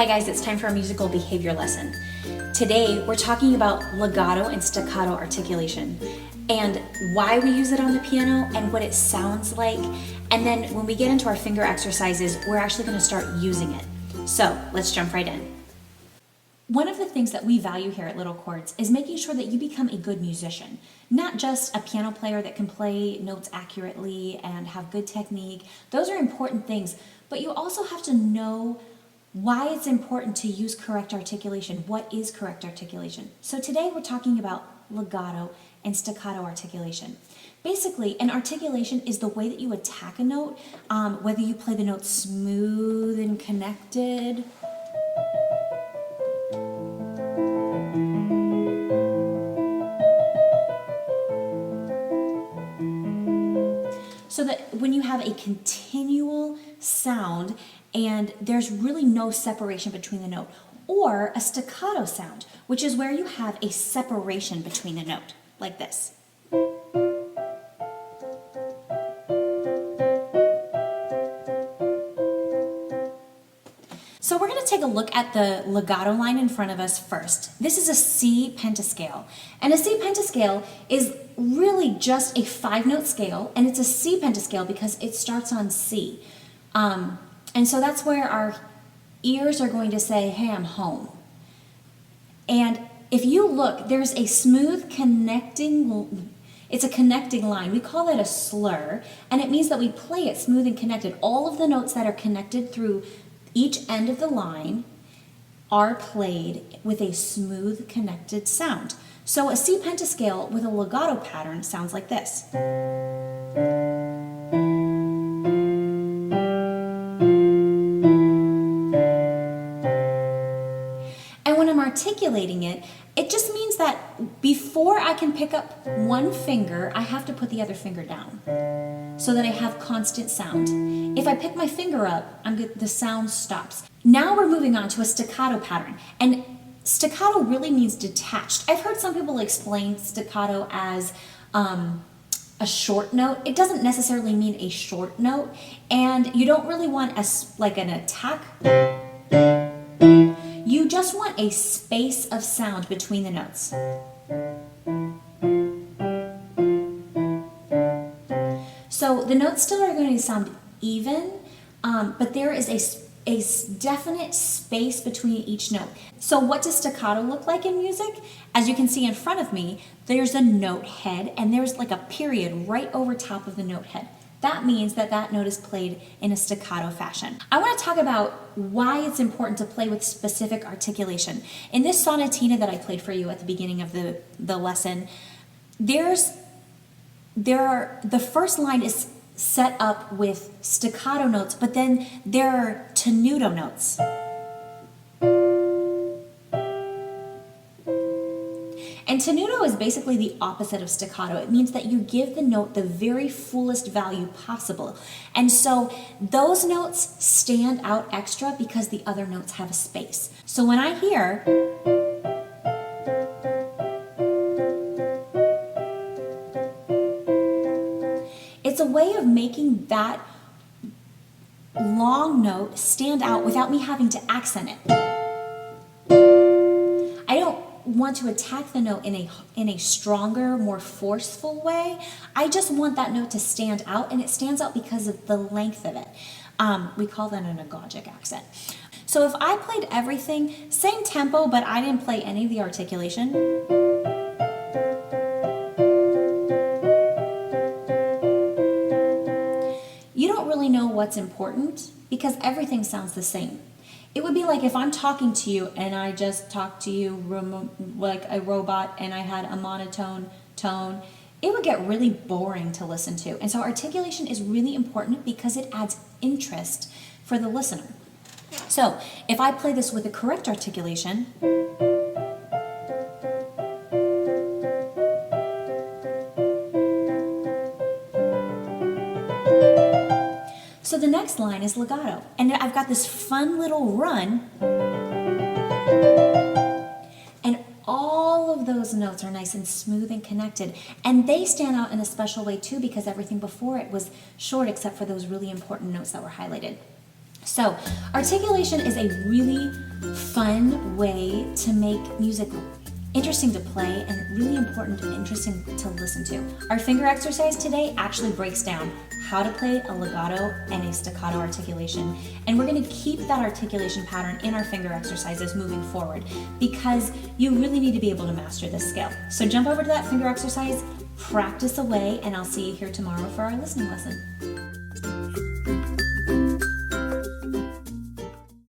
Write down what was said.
Hi guys, it's time for a musical behavior lesson. Today we're talking about legato and staccato articulation and why we use it on the piano and what it sounds like. And then when we get into our finger exercises, we're actually going to start using it. So let's jump right in. One of the things that we value here at Little Chords is making sure that you become a good musician, not just a piano player that can play notes accurately and have good technique. Those are important things, but you also have to know why it's important to use correct articulation. What is correct articulation? So today we're talking about legato and staccato articulation. Basically, an articulation is the way that you attack a note, whether you play the note smooth and connected, so that when you have a continual sound and there's really no separation between the note, or a staccato sound, which is where you have a separation between the note, like this. So we're going to take a look at the legato line in front of us first. This is a C pentascale, and a C pentascale is really just a 5-note scale, and it's a C pentascale because it starts on C. And so that's where our ears are going to say, hey, I'm home. And if you look, there's a smooth connecting, it's a connecting line. We call that a slur, and it means that we play it smooth and connected. All of the notes that are connected through each end of the line are played with a smooth connected sound. So a C pentascale with a legato pattern sounds like this. And when I'm articulating it, it just means that before I can pick up one finger, I have to put the other finger down so that I have constant sound. If I pick my finger up, the sound stops. Now we're moving on to a staccato pattern. And staccato really means detached. I've heard some people explain staccato as a short note. It doesn't necessarily mean a short note, and you don't really want like an attack. You just want a space of sound between the notes. So the notes still are going to sound even, but there is a definite space between each note. So what does staccato look like in music? As you can see in front of me, there's a note head, and there's like a period right over top of the note head. That means that that note is played in a staccato fashion. I want to talk about why it's important to play with specific articulation. In this sonatina that I played for you at the beginning of the lesson, the first line is set up with staccato notes, but then there are tenuto notes. And tenuto is basically the opposite of staccato. It means that you give the note the very fullest value possible. And so those notes stand out extra because the other notes have a space. So when I hear, it's a way of making that long note stand out without me having to accent it. I don't want to attack the note in a stronger, more forceful way. I just want that note to stand out, and it stands out because of the length of it. We call that an agogic accent. So if I played everything, same tempo, but I didn't play any of the articulation, you don't really know what's important because everything sounds the same. It would be like if I'm talking to you and I just talk to you like a robot and I had a monotone tone. It would get really boring to listen to. And so articulation is really important because it adds interest for the listener. So if I play this with the correct articulation, so the next line is legato, and I've got this fun little run, and all of those notes are nice and smooth and connected, and they stand out in a special way too because everything before it was short except for those really important notes that were highlighted. So articulation is a really fun way to make music interesting to play and really important and interesting to listen to. Our finger exercise today actually breaks down how to play a legato and a staccato articulation. And we're going to keep that articulation pattern in our finger exercises moving forward because you really need to be able to master this skill. So jump over to that finger exercise, practice away, and I'll see you here tomorrow for our listening lesson.